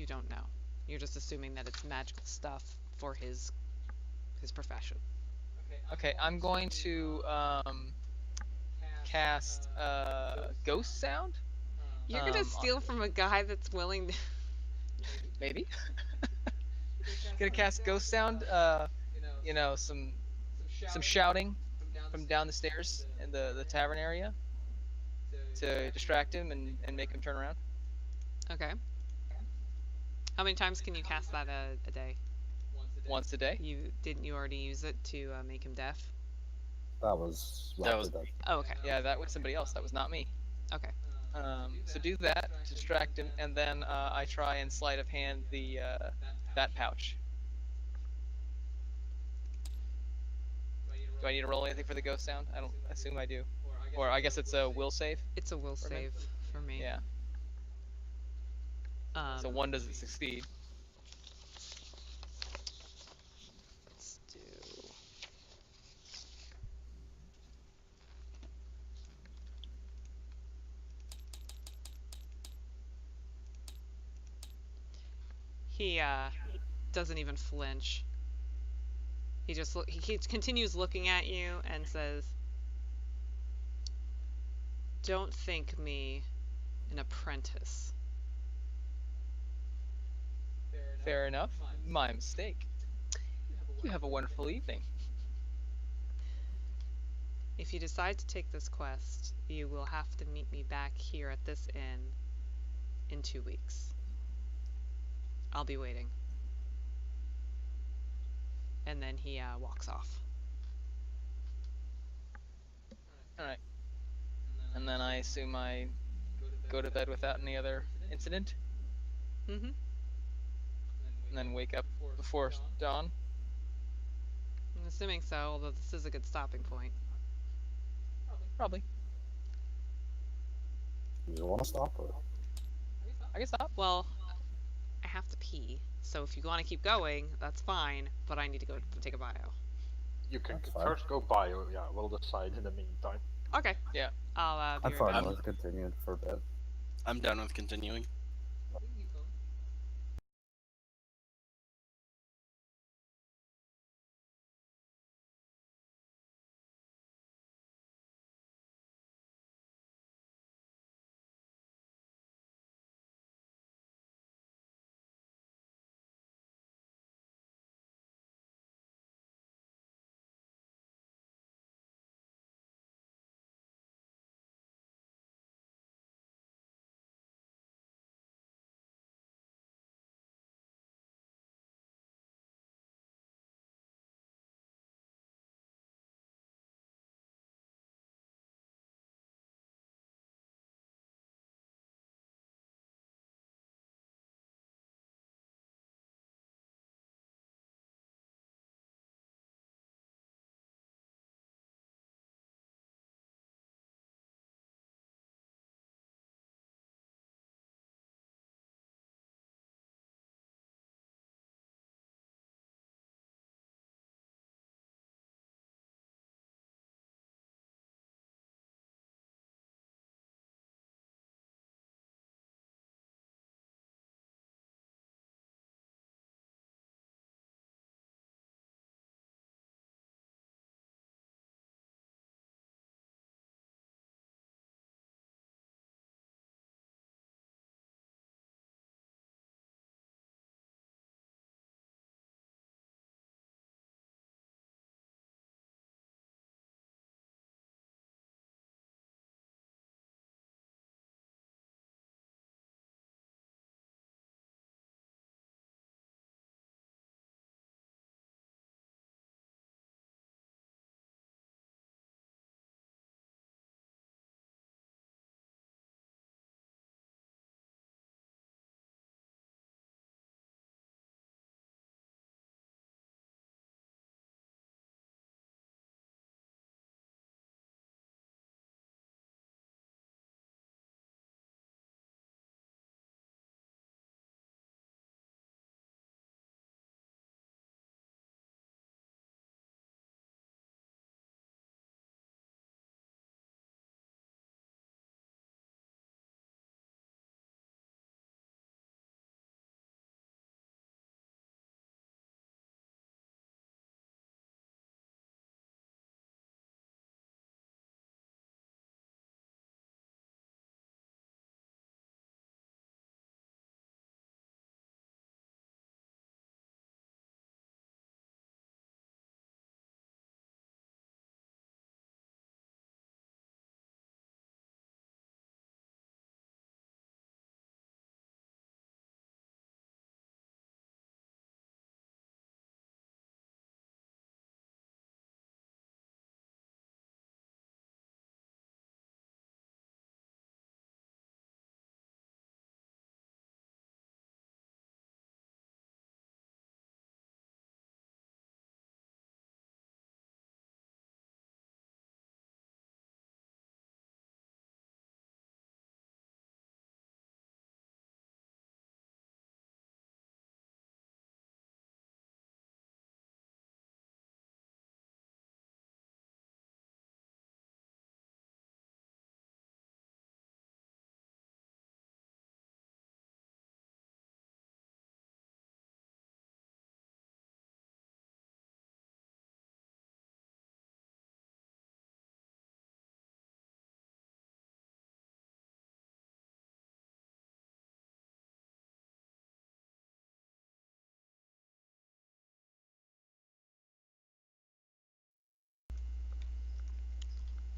You don't know. You're just assuming that it's magical stuff for his profession. Okay, I'm going to cast Ghost Sound. You're gonna steal from a guy that's willing to. Maybe. Gonna cast Ghost Sound. Some shouting from down the stairs in the tavern area to distract him and make him turn around. Okay. How many times can you cast that a day? Once a day. You already use it to make him deaf? That was That was- Oh, okay. Yeah, that was somebody else. That was not me. Okay. So do that to distract him, and then I try and sleight of hand the that pouch. Do I need to roll anything for the ghost sound? I don't assume I do. Or I guess it's a will save. It's a will For me? save for me. Yeah. So one doesn't succeed. Let's do. He doesn't even flinch. He continues looking at you and says, "Don't think me an apprentice." Fair enough. My mistake. You have a wonderful evening. If you decide to take this quest, you will have to meet me back here at this inn in 2 weeks. I'll be waiting. And then he walks off. Alright. And then I assume I go to bed without any other incident? Mm-hmm. And then wake up before dawn? I'm assuming so, although this is a good stopping point. Probably. You want to stop or? I can stop. Well, I have to pee, so if you want to keep going, that's fine, but I need to go take a bio. You can That's fine. first go bio. Yeah, we'll decide in the meantime. Okay. Yeah. I'll be I'm right fine back. with continuing for a bit. I'm done with continuing.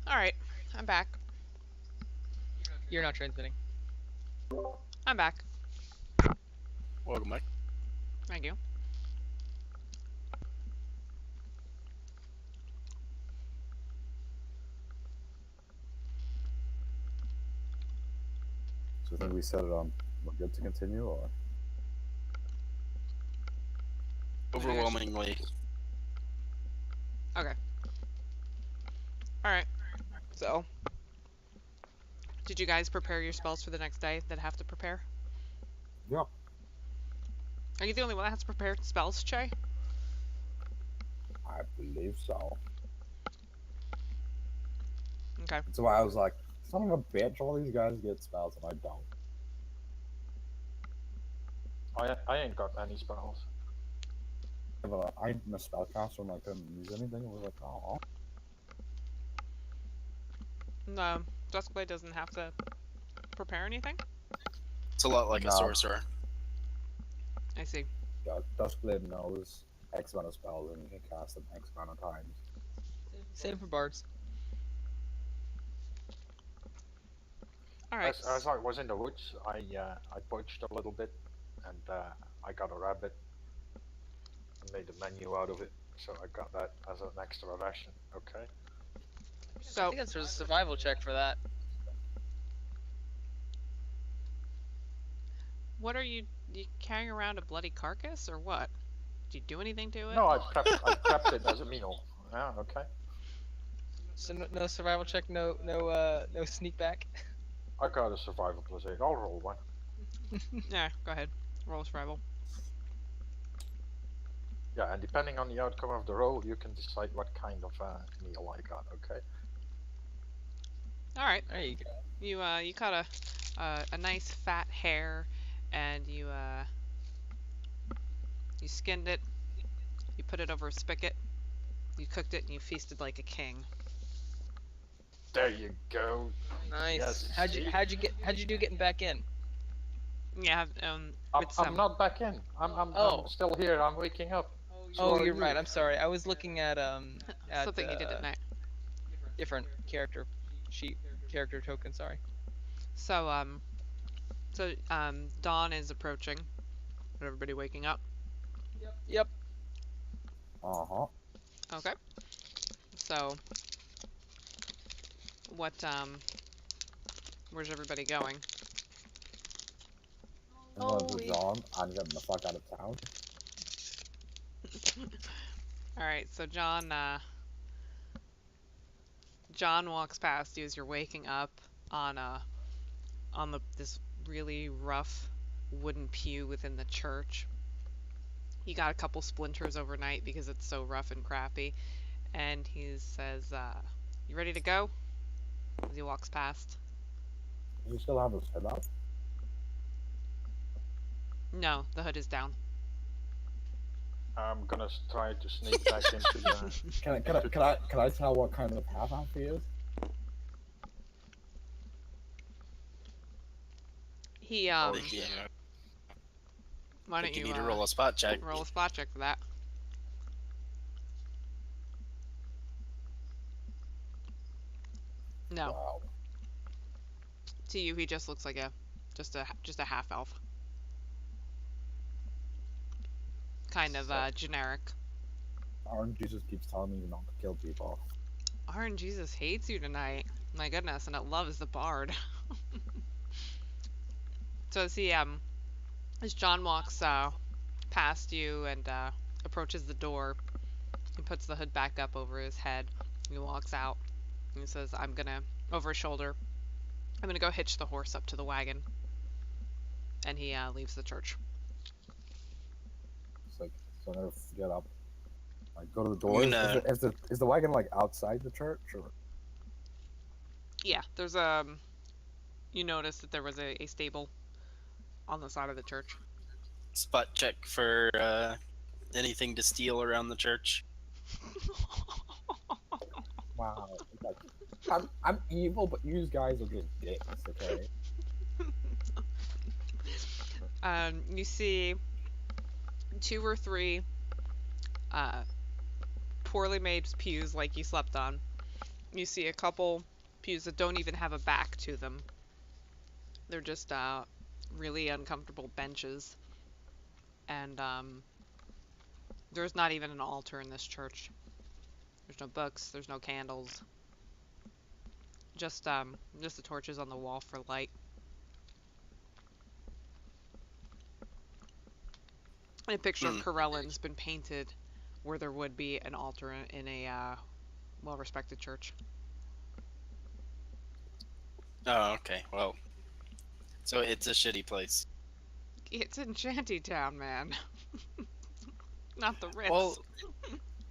Alright, I'm back. You're not transmitting. I'm back. Welcome back. Thank you. So I think we set it on. We're good to continue, or Overwhelmingly. Okay. Alright. So, did you guys prepare your spells for the next day that have to prepare? yeah, Are you the only one that has to prepare spells, Che? I believe so. Okay. That's why I was like, son of a bitch, all these guys get spells and I don't. I ain't got any spells. Yeah, but I'm a spellcaster and I couldn't use anything. I was like, oh. No, Duskblade doesn't have to prepare anything? It's a lot like a No. sorcerer. I see. Yeah, Duskblade knows X amount of spells and you can cast them X amount of times. Same for bards. Alright. As I was in the woods, I poached a little bit, and I got a rabbit. And made a menu out of it, so I got that as an extra ration. Okay. I So, think that's a survival check for that. what are you carrying around a bloody carcass, or what? Did you do anything to it? No, I prepped it as a meal. Yeah. Okay. So no survival check, no sneak back. I got a survival +8. I'll roll one. Yeah, go ahead. Roll survival. Yeah, and depending on the outcome of the roll, you can decide what kind of meal I got. Okay. Alright. There you go. You caught a nice fat hare, and you skinned it. You put it over a spigot. You cooked it, and you feasted like a king. There you go. Nice. Yes. How'd you do getting back in? Yeah. With some. I'm not back in. I'm still here. I'm waking up. Oh, So you're are right. you. I'm sorry. I was looking at Something you did at night. different character sheet, character token. Sorry. So dawn is approaching. Everybody waking up. Yep. Uh-huh. Okay. So, where's everybody going? I'm going to John. I'm getting the fuck out of town. Alright, so John walks past you as you're waking up on this really rough wooden pew within the church. You got a couple splinters overnight because it's so rough and crappy. And he says, you ready to go? As he walks past. You still have his head up? No, the hood is down. I'm gonna try to sneak back into the. Can I tell what kind of half-elf he is? He, Yeah. why I don't think you you need to roll a spot check. roll a spot check for that? No. Wow. To you, he just looks like just a half elf. Kind of generic. Orange Jesus keeps telling me not to kill people. Orange Jesus hates you tonight. My goodness, and it loves the bard. So as John walks past you and approaches the door, he puts the hood back up over his head. He walks out. And he says, over his shoulder, I'm gonna go hitch the horse up to the wagon. And he leaves the church. It's like, so I never get up. Like, go to the door. No. Is the wagon like outside the church or? Yeah, there's you notice that there was a stable on the side of the church. Spot check for anything to steal around the church. Wow. Like, I'm evil, but you guys are just dicks, okay? You see 2 or 3 poorly made pews like you slept on, You see a couple pews that don't even have a back to them. They're just really uncomfortable benches. And there's not even an altar in this church. There's no books, there's no candles. Just the torches on the wall for light. And a picture of Corellan's been painted where there would be an altar in a well-respected church. Oh, okay. Well, so it's a shitty place. It's in Shantytown, man. Not the Ritz. Well,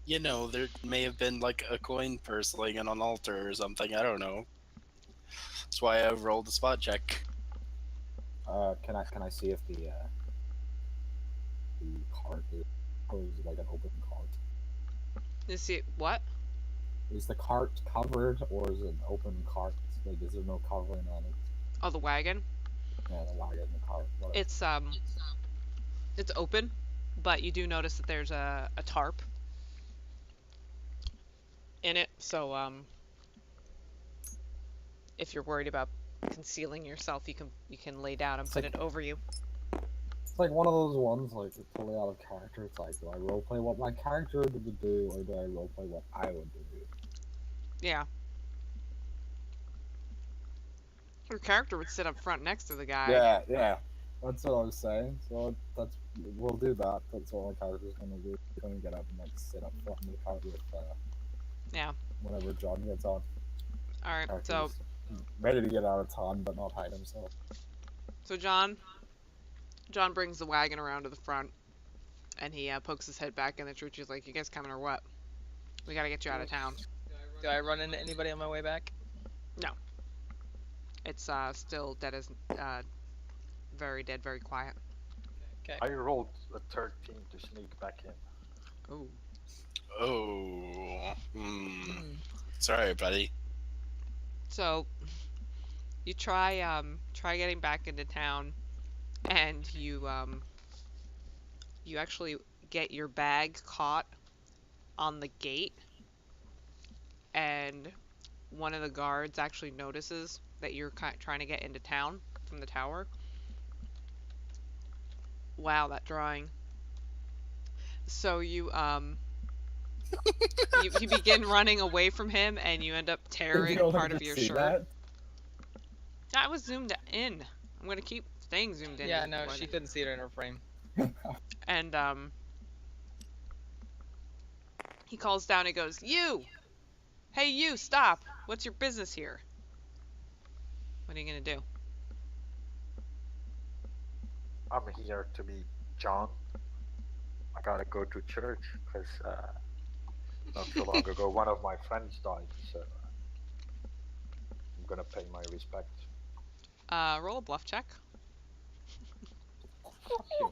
you know, there may have been like a coin purse laying on an altar or something. I don't know. That's why I rolled a spot check. Can I see if the cart is like an open cart? You see what? Is the cart covered or is it an open cart? Like, is there no covering on it? Oh, the wagon? Yeah, the wagon, the cart. Whatever. It's open, but you do notice that there's a tarp in it. So if you're worried about concealing yourself, you can lay down and put it over you. It's like one of those ones, like, it's totally out of character. It's like, do I roleplay what my character would do, or do I roleplay what I would do? Yeah. Your character would sit up front next to the guy. Yeah. That's what I was saying. So we'll do that. That's what my character's gonna do. He's gonna get up and like sit up front in the cart with Yeah. whenever John gets on. Alright, so Character's ready to get out of town, but not hide himself. John brings the wagon around to the front, and he pokes his head back in the church. He's like, "You guys coming or what? We gotta get you out of town." Do I run into anybody on my way back? No. It's still dead as very dead, very quiet. Okay. I rolled a 13 to sneak back in. Ooh. Oh. Sorry, buddy. So you try getting back into town, and you actually get your bag caught on the gate, and one of the guards actually notices that you're trying to get into town from the tower. Wow, that drawing. So you you begin running away from him, and you end up tearing part of your shirt. That was zoomed in. I'm gonna keep staying zoomed in. Yeah, no, she couldn't see it in her frame. And he calls down and goes, "You! Hey, you! Stop! What's your business here? What are you gonna do?" I'm here to meet John. I gotta go to church because not so long ago one of my friends died, so I'm gonna pay my respect. Roll a bluff check. Fuck you.